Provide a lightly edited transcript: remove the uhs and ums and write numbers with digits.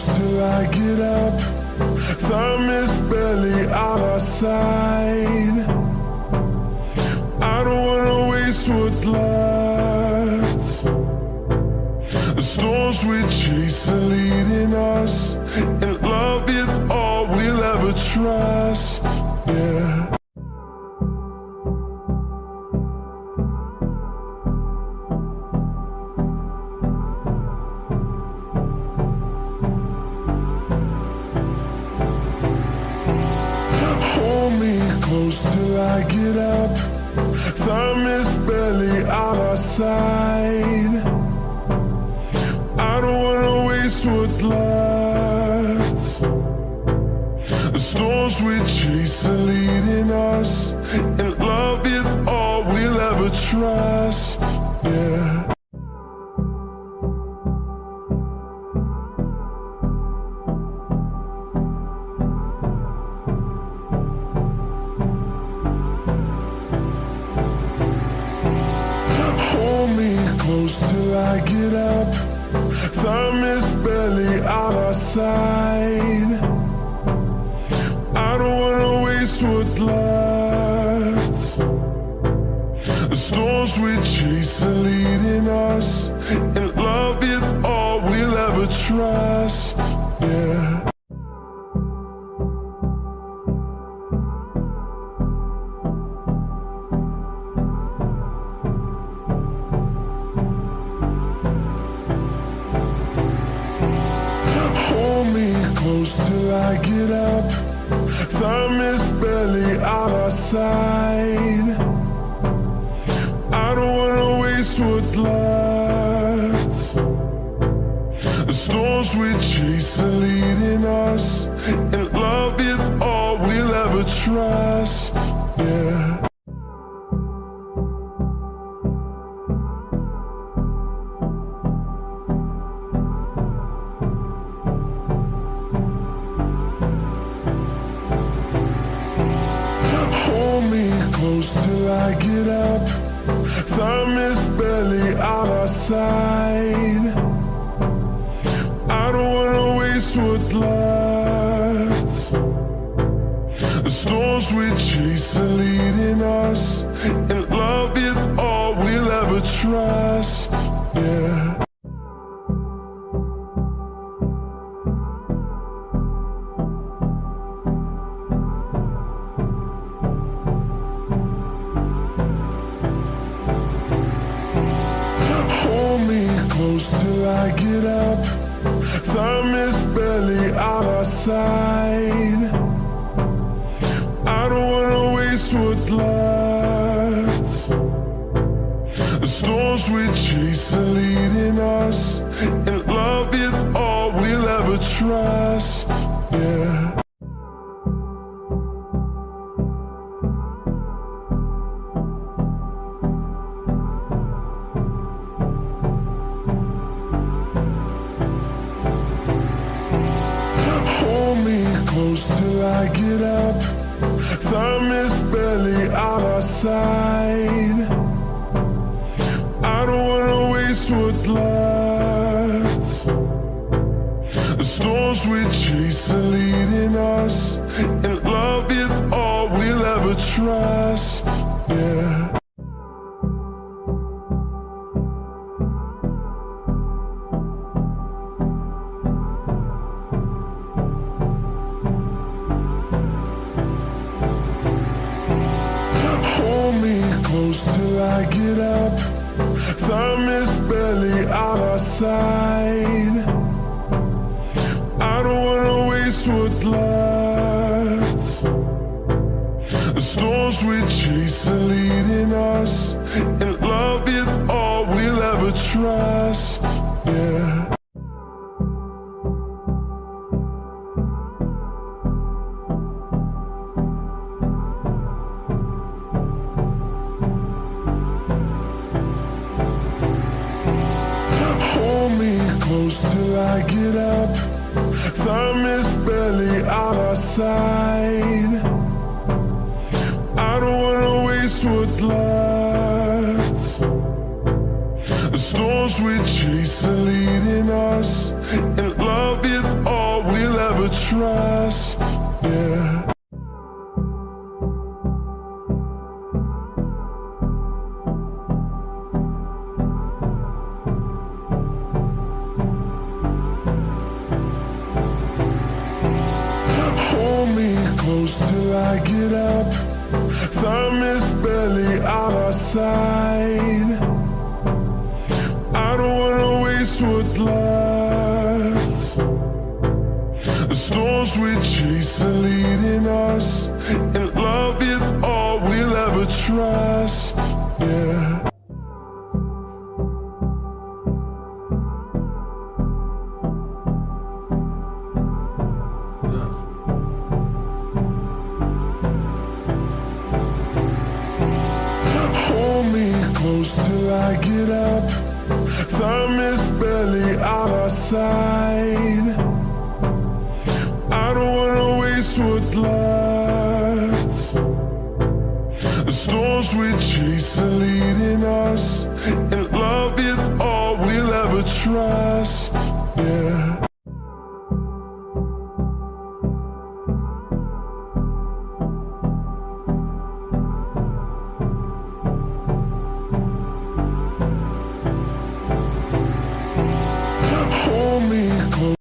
till I get up. Time is barely on our side. I don't wanna waste what's left. The storms we chase are leading us, and love is all we'll ever trust. Yeah. Close till I get up. Time is barely on our side. I don't wanna waste what's left. The storms we chase are leading us, and love is all we'll ever trust. Yeah. Close till I get up. Time is barely on our side. I don't wanna waste what's left. The storms we chase are leading us, and love is all we'll ever trust. Yeah. Close till I get up. Time is barely on our side. I don't wanna waste what's left. The storms we chase are leading us, and love is all we'll ever trust. Yeah. Close till I get up. Time is barely on our side. I don't wanna waste what's left. The storms we chase are leading us, and love is all we'll ever trust. Yeah. Close till I get up. Time is barely on our side. I don't wanna waste what's left. The storms we chase are leading us, and love is all we'll ever trust. Yeah. Close till I get up. Time is barely on our side. I don't wanna waste what's left. The storms we chase are leading us, and love is all we'll ever trust. Yeah. Close till I get up. Time is barely on our side. I don't wanna waste what's left. The storms we chase are leading us, and love is all we'll ever trust. Yeah. Close till I get up. Time is barely on our side. I don't wanna waste what's left. The storms we chase are leading us, and love is all ever trust. Yeah. Hold me close till I get up. Time is barely on our side. I don't wanna waste what's left. The storms we chase are leading us, and love is all we'll ever trust. Yeah. Hold me close till I get up. Time is barely on our side. I don't wanna waste what's left. The storms we chase are leading us, and love is all we'll ever trust. Yeah.